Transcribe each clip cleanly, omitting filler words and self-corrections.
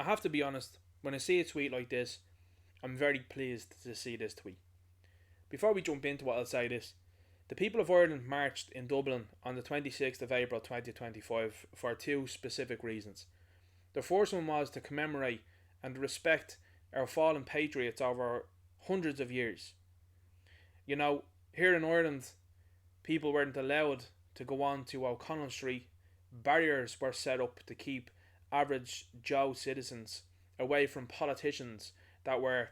I have to be honest, when I see a tweet like this, I'm very pleased to see this tweet. Before we jump into what I'll say this, the people of Ireland marched in Dublin on the 26th of April 2025 for two specific reasons. The first one was to commemorate and respect our fallen patriots over hundreds of years. You know, here in Ireland, people weren't allowed to go on to O'Connell Street. Barriers were set up to keep average Joe citizens away from politicians that were,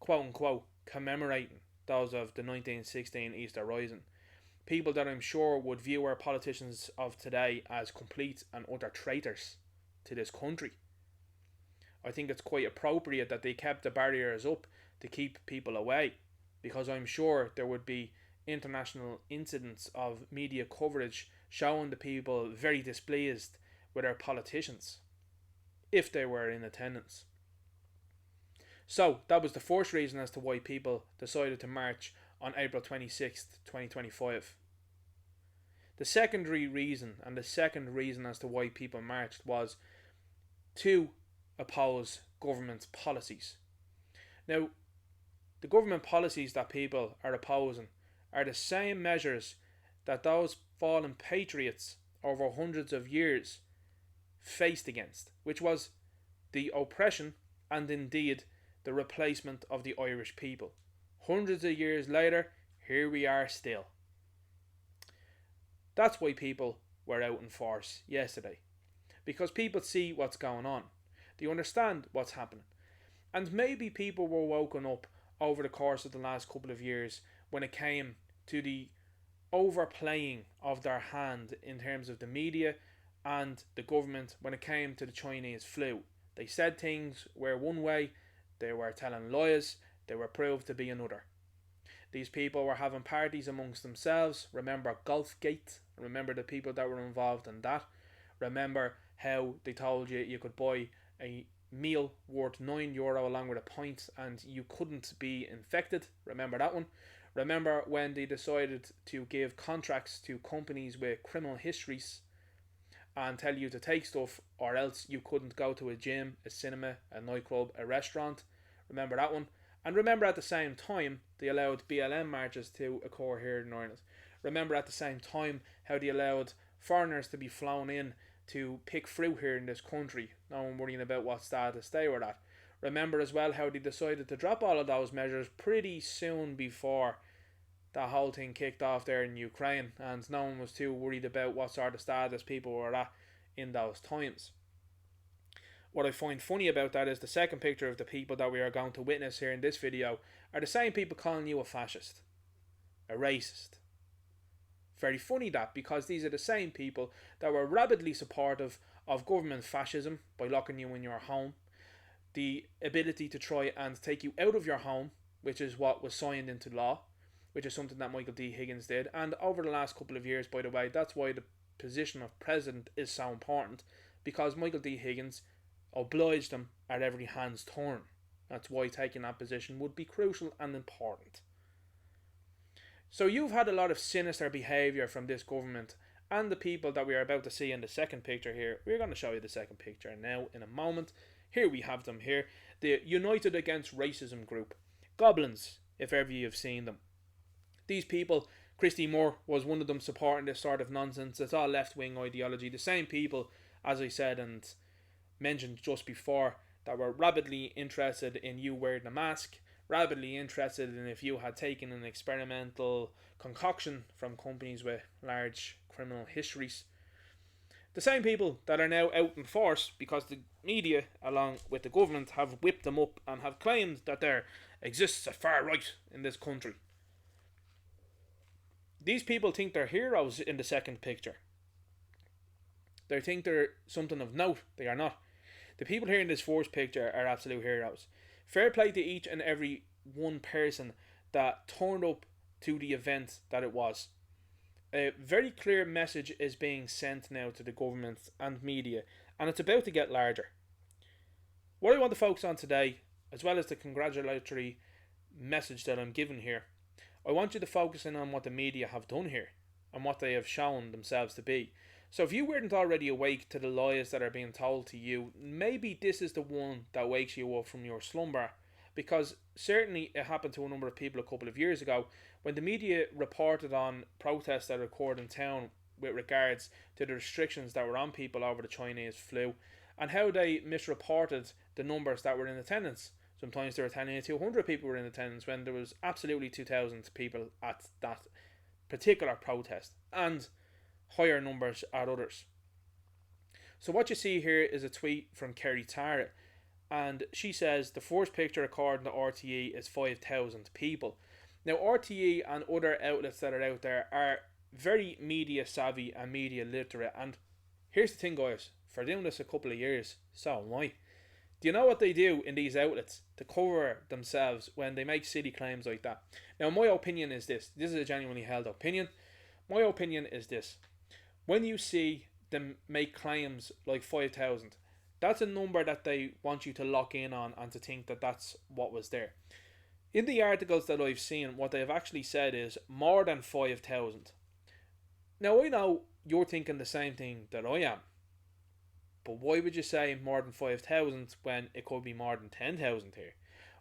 quote unquote, commemorating those of the 1916 Easter Rising. People that I'm sure would view our politicians of today as complete and utter traitors to this country. I think it's quite appropriate that they kept the barriers up to keep people away, because I'm sure there would be international incidents of media coverage showing the people very displeased with our politicians if they were in attendance. So that was the first reason as to why people decided to march on April 26th, 2025. The secondary reason, and the second reason as to why people marched, was to oppose government policies. Now, the government policies that people are opposing are the same measures that those fallen patriots over hundreds of years faced against, which was the oppression and indeed the replacement of the Irish people. Hundreds of years later, here we are still. That's why people were out in force yesterday. Because people see what's going on. They understand what's happening. And maybe people were woken up over the course of the last couple of years when it came to the overplaying of their hand in terms of the media and the government when it came to the Chinese flu. They said things were one way, they were telling lies, they were proved to be another. These people were having parties amongst themselves. Remember Golfgate? Remember the people that were involved in that? Remember how they told you you could buy a meal worth €9 along with a pint and you couldn't be infected? Remember that one? Remember when they decided to give contracts to companies with criminal histories and tell you to take stuff or else you couldn't go to a gym, a cinema, a nightclub, a restaurant? Remember that one? And remember at the same time they allowed BLM marches to occur here in Ireland. Remember at the same time how they allowed foreigners to be flown in to pick fruit here in this country, no one worrying about what status they were at. Remember as well how they decided to drop all of those measures pretty soon before that whole thing kicked off there in Ukraine, and no one was too worried about what sort of status people were at in those times. What I find funny about that is the second picture of the people that we are going to witness here in this video are the same people calling you a fascist, a racist. Very funny that, because these are the same people that were rabidly supportive of government fascism by locking you in your home, the ability to try and take you out of your home, which is what was signed into law, which is something that Michael D. Higgins did. And over the last couple of years, by the way, that's why the position of president is so important, because Michael D. Higgins obliged them at every hand's turn. That's why taking that position would be crucial and important. So you've had a lot of sinister behaviour from this government and the people that we are about to see in the second picture here. We're going to show you the second picture now in a moment. Here we have them here. The United Against Racism group. Goblins, if ever you've seen them. These people, Christy Moore was one of them supporting this sort of nonsense. It's all left-wing ideology. The same people, as I said and mentioned just before, that were rabidly interested in you wearing a mask, rabidly interested in if you had taken an experimental concoction from companies with large criminal histories. The same people that are now out in force because the media, along with the government, have whipped them up and have claimed that there exists a far right in this country. These people think they're heroes in the second picture. They think they're something of note. They are not. The people here in this first picture are absolute heroes. Fair play to each and every one person that turned up to the event that it was. A very clear message is being sent now to the government and media, and it's about to get larger. What I want to focus on today, as well as the congratulatory message that I'm giving here, I want you to focus in on what the media have done here and what they have shown themselves to be. So if you weren't already awake to the lies that are being told to you, maybe this is the one that wakes you up from your slumber. Because certainly it happened to a number of people a couple of years ago when the media reported on protests that occurred in town with regards to the restrictions that were on people over the Chinese flu and how they misreported the numbers that were in attendance. Sometimes they were telling you 200 people were in attendance when there was absolutely 2,000 people at that particular protest, and higher numbers at others. So what you see here is a tweet from Kerry Tara, and she says the first picture according to RTE is 5,000 people. Now RTE and other outlets that are out there are very media savvy and media literate, and here's the thing guys, for doing this a couple of years, so am I. Do you know what they do in these outlets to cover themselves when they make silly claims like that? Now my opinion is this is a genuinely held opinion. My opinion is this: when you see them make claims like 5,000, that's a number that they want you to lock in on and to think that that's what was there. In the articles that I've seen, what they've actually said is more than 5,000. Now I know you're thinking the same thing that I am, but why would you say more than 5,000 when it could be more than 10,000 here?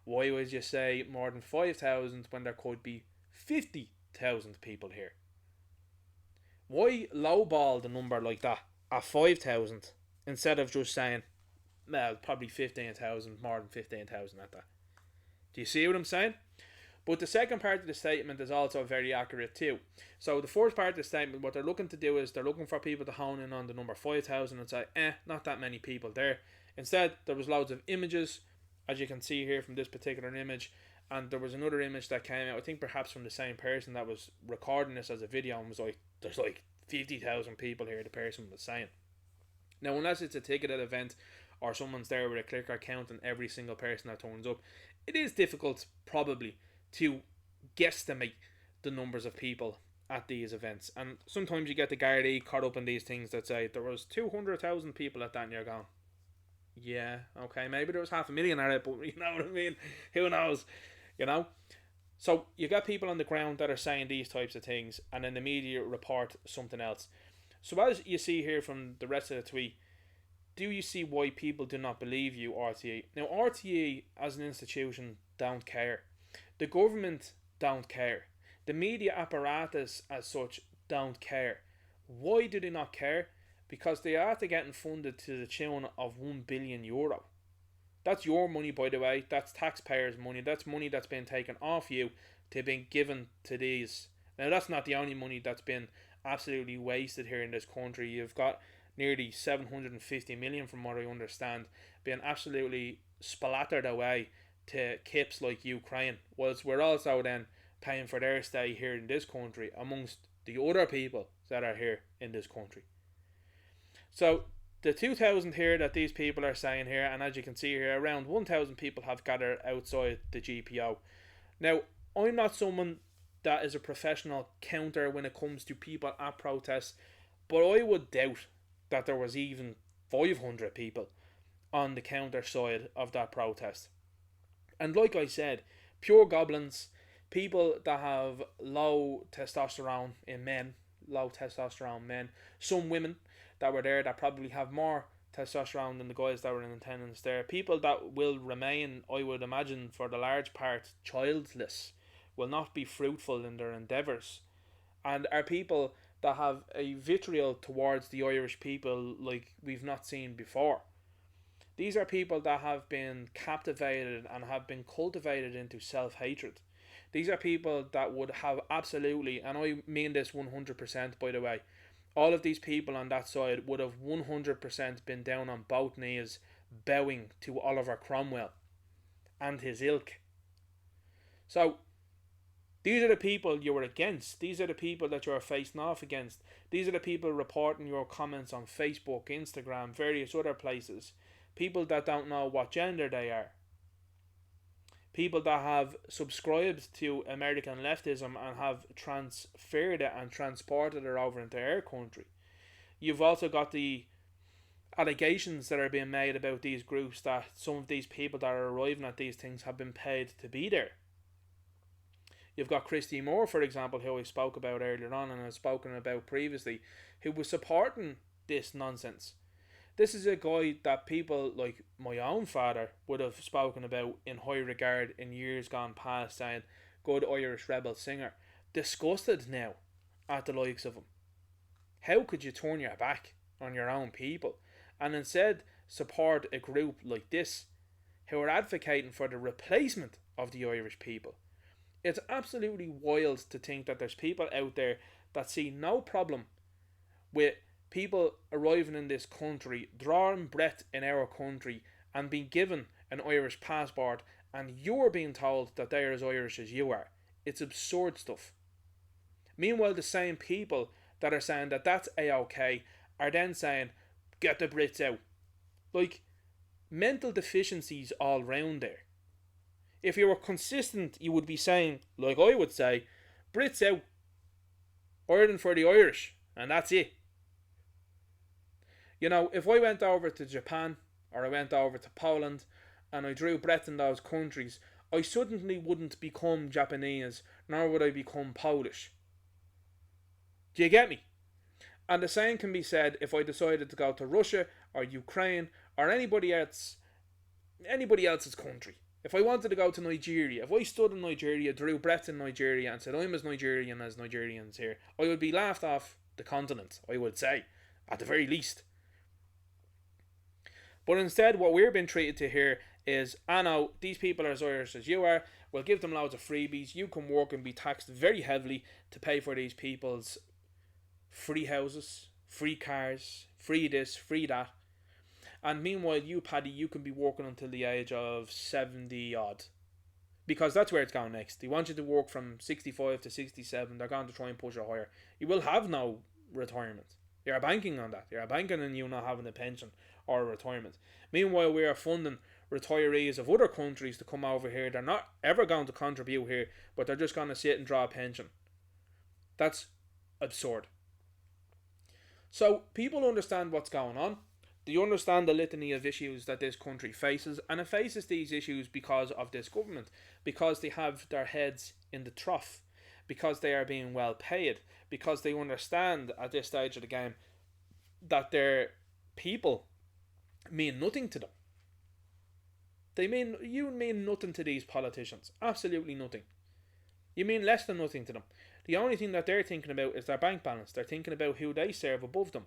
Why would you say more than 5,000 when there could be 50,000 people here? Why lowball the number like that at 5,000 instead of just saying, well, probably 15,000, more than 15,000 at that? Do you see what I'm saying? But the second part of the statement is also very accurate too. So the first part of the statement, what they're looking to do is they're looking for people to hone in on the number 5,000 and say, not that many people there. Instead, there was loads of images, as you can see here from this particular image, and there was another image that came out, I think perhaps from the same person that was recording this as a video, and was like, there's like 50,000 people here, the person was saying. Now, unless it's a ticketed event or someone's there with a clicker counting every single person that turns up, it is difficult probably to guesstimate the numbers of people at these events. And sometimes you get the Gardaí caught up in these things that say there was 200,000 people at that, and you're going, yeah, okay, maybe there was 500,000 at it, but you know what I mean? Who knows? You know? So you got people on the ground that are saying these types of things, and then the media report something else. So as you see here from the rest of the tweet, do you see why people do not believe you, RTE? Now, RTE as an institution don't care. The government don't care. The media apparatus as such don't care. Why do they not care? Because they are getting funded to the tune of €1 billion. That's your money, by the way. That's taxpayers' money. That's money that's been taken off you to be given to these. Now, that's not the only money that's been absolutely wasted here in this country. You've got nearly 750 million, from what I understand, being absolutely splattered away to kips like Ukraine, whilst we're also then paying for their stay here in this country amongst the other people that are here in this country. So the 2,000 here that these people are saying here, and as you can see here, around 1,000 people have gathered outside the GPO. Now, I'm not someone that is a professional counter when it comes to people at protests, but I would doubt that there was even 500 people on the counter side of that protest. And like I said, pure goblins, people that have low testosterone in men, some women that were there that probably have more testosterone than the guys that were in attendance there, people that will remain, I would imagine, for the large part, childless, will not be fruitful in their endeavours, and are people that have a vitriol towards the Irish people like we've not seen before. These are people that have been captivated and have been cultivated into self-hatred. These are people that would have absolutely, and I mean this 100% by the way, all of these people on that side would have 100% been down on both knees bowing to Oliver Cromwell and his ilk. So these are the people you were against. These are the people that you are facing off against. These are the people reporting your comments on Facebook, Instagram, various other places. People that don't know what gender they are. People that have subscribed to American leftism and have transferred it and transported it over into our country. You've also got the allegations that are being made about these groups that some of these people that are arriving at these things have been paid to be there. You've got Christy Moore, for example, who I spoke about earlier on and I've spoken about previously, who was supporting this nonsense. This is a guy that people like my own father would have spoken about in high regard in years gone past, saying, good Irish rebel singer. Disgusted now at the likes of him. How could you turn your back on your own people and instead support a group like this who are advocating for the replacement of the Irish people? It's absolutely wild to think that there's people out there that see no problem with people arriving in this country, drawing breath in our country, and being given an Irish passport, and you're being told that they're as Irish as you are. It's absurd stuff. Meanwhile, the same people that are saying that that's a-okay are then saying, get the Brits out. Like, mental deficiencies all round there. If you were consistent, you would be saying, like I would say, Brits out, Ireland for the Irish, and that's it. You know, if I went over to Japan, or I went over to Poland, and I drew breath in those countries, I suddenly wouldn't become Japanese, nor would I become Polish. Do you get me? And the same can be said if I decided to go to Russia, or Ukraine, or anybody else's country. If I wanted to go to Nigeria, if I stood in Nigeria, drew breath in Nigeria, and said I'm as Nigerian as Nigerians here, I would be laughed off the continent, I would say, at the very least. But instead, what we're being treated to here is, I know, these people are as Irish as you are, we'll give them loads of freebies, you can work and be taxed very heavily to pay for these people's free houses, free cars, free this, free that. And meanwhile, you, Paddy, you can be working until the age of 70 odd. Because that's where it's going next. They want you to work from 65 to 67. They're going to try and push it higher. You will have no retirement. You're banking on that. You're banking on you not having a pension or a retirement. Meanwhile, we are funding retirees of other countries to come over here. They're not ever going to contribute here, but they're just going to sit and draw a pension. That's absurd. So people understand what's going on. They understand the litany of issues that this country faces, and it faces these issues because of this government, because they have their heads in the trough, because they are being well paid, because they understand at this stage of the game that their people mean nothing to them. You mean nothing to these politicians, absolutely nothing. You mean less than nothing to them. The only thing that they're thinking about is their bank balance. They're thinking about who they serve above them.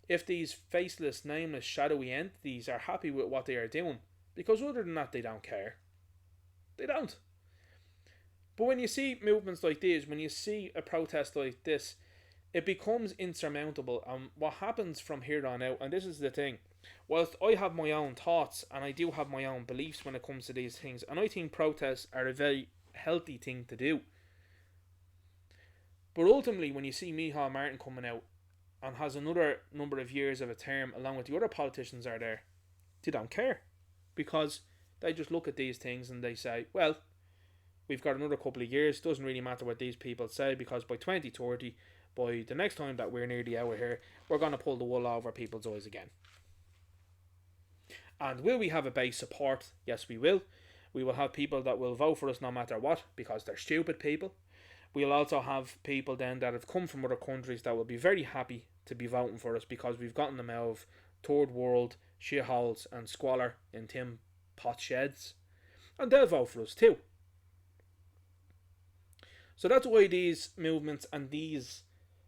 If these faceless, nameless, shadowy entities are happy with what they are doing, because other than that they don't care. They don't. But when you see movements like these, when you see a protest like this, it becomes insurmountable. And what happens from here on out, and this is the thing, whilst I have my own thoughts and I do have my own beliefs when it comes to these things, and I think protests are a very healthy thing to do, but ultimately when you see Micheál Martin coming out and has another number of years of a term along with the other politicians are there, they don't care, because they just look at these things and they say, well, we've got another couple of years, doesn't really matter what these people say, because by 2030, by the next time that we're near the hour here, we're going to pull the wool over people's eyes again. And will we have a base support? Yes, we will. We will have people that will vote for us no matter what, because they're stupid people. We'll also have people then that have come from other countries that will be very happy to be voting for us, because we've gotten them out of third world shitholes and squalor in tin pot sheds, and they'll vote for us too. So that's why these movements and these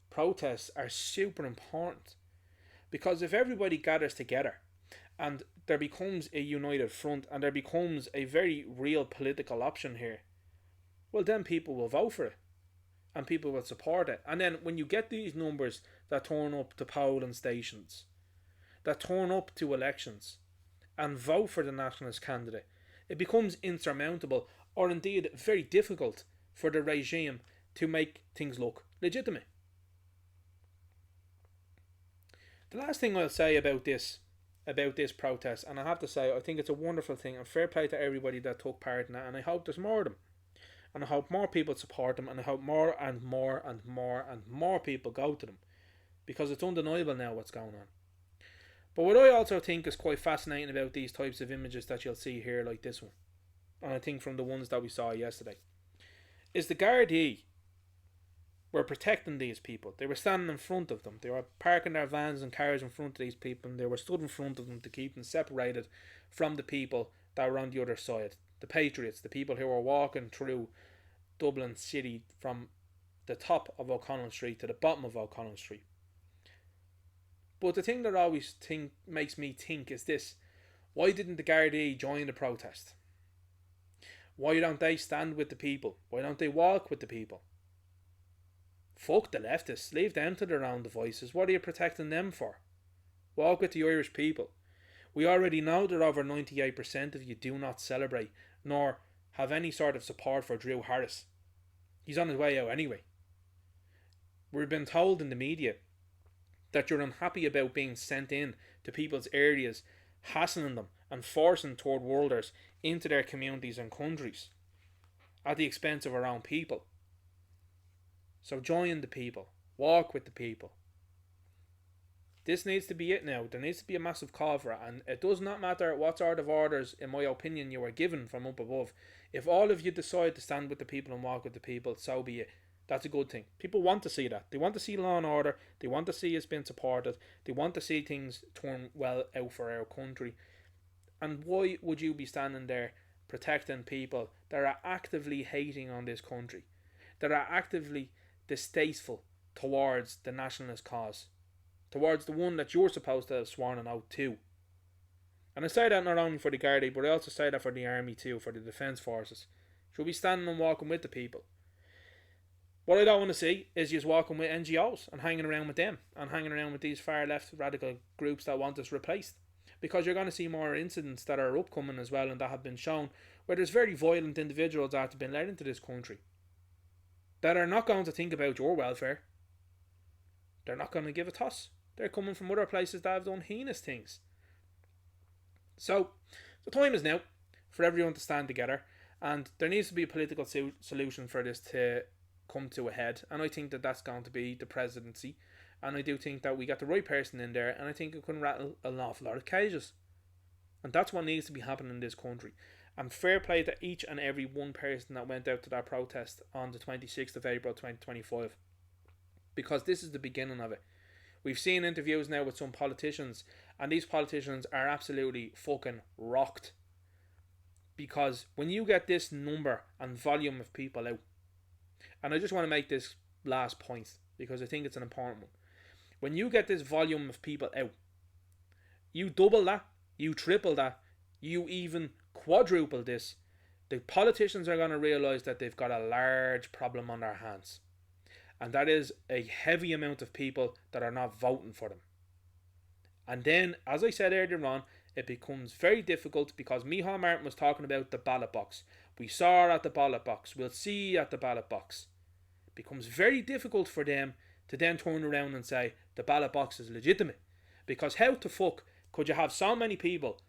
protests are super important, because if everybody gathers together and there becomes a united front and there becomes a very real political option here, well then people will vote for it and people will support it. And then when you get these numbers that turn up to polling stations, that turn up to elections and vote for the nationalist candidate, it becomes insurmountable, or indeed very difficult for the regime to make things look legitimate. The last thing I'll say about this protest, and I have to say I think it's a wonderful thing, and fair play to everybody that took part in that, and I hope there's more of them. And I hope more people support them, and I hope more and more and more and more people go to them, because it's undeniable now what's going on. But what I also think is quite fascinating about these types of images that you'll see here, like this one, and I think from the ones that we saw yesterday, is the Gardaí were protecting these people. They were standing in front of them. They were parking their vans and cars in front of these people, and they were stood in front of them to keep them separated from the people that were on the other side. The patriots, the people who were walking through Dublin city from the top of O'Connell Street to the bottom of O'Connell Street. But the thing that always makes me think is this: why didn't the Gardaí join the protest? Why don't they stand with the people? Why don't they walk with the people? Fuck the leftists, leave them to their own devices. What are you protecting them for? Walk with the Irish people. We already know that over 98% of you do not celebrate nor have any sort of support for Drew Harris. He's on his way out anyway. We've been told in the media that you're unhappy about being sent in to people's areas, hassling them and forcing third worlders into their communities and countries at the expense of our own people. So join the people. Walk with the people. This needs to be it now. There needs to be a massive call for it. And it does not matter what sort of orders, in my opinion, you are given from up above. If all of you decide to stand with the people and walk with the people, so be it. That's a good thing. People want to see that. They want to see law and order. They want to see us being supported. They want to see things turn well out for our country. And why would you be standing there protecting people that are actively hating on this country? That are actively distasteful towards the nationalist cause, towards the one that you're supposed to have sworn an oath to. And I say that not only for the Gardaí, but I also say that for the army too, for the defence forces. Should be standing and walking with the people. What I don't want to see is just walking with NGOs and hanging around with them and hanging around with these far left radical groups that want us replaced. Because you're going to see more incidents that are upcoming as well and that have been shown where there's very violent individuals that have been let into this country that are not going to think about your welfare. They're not going to give a toss. They're coming from other places that have done heinous things. So, the time is now for everyone to stand together, and there needs to be a political solution for this to come to a head, and I think that that's going to be the presidency, and I do think that we got the right person in there, and I think it can rattle an awful lot of cages. And that's what needs to be happening in this country. And fair play to each and every one person that went out to that protest on the 26th of April 2025. Because this is the beginning of it. We've seen interviews now with some politicians, and these politicians are absolutely fucking rocked. Because when you get this number and volume of people out, and I just want to make this last point, because I think it's an important one. When you get this volume of people out, you double that, you triple that, you even quadruple this, the politicians are going to realise that they've got a large problem on their hands. And that is a heavy amount of people that are not voting for them. And then, as I said earlier on, it becomes very difficult because Micheál Martin was talking about the ballot box. We saw her at the ballot box. We'll see you at the ballot box. It becomes very difficult for them to then turn around and say the ballot box is legitimate. Because how the fuck could you have so many people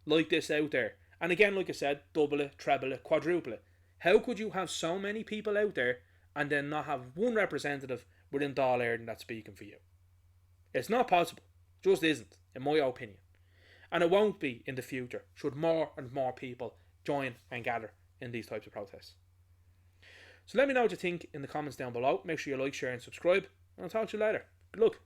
like this out there? And again, like I said, double it, treble it, quadruple it. How could you have so many people out there and then not have one representative within Dáil Éireann that's speaking for you? It's not possible. Just isn't, in my opinion. And it won't be in the future, should more and more people join and gather in these types of protests. So let me know what you think in the comments down below. Make sure you like, share and subscribe. And I'll talk to you later. Good luck.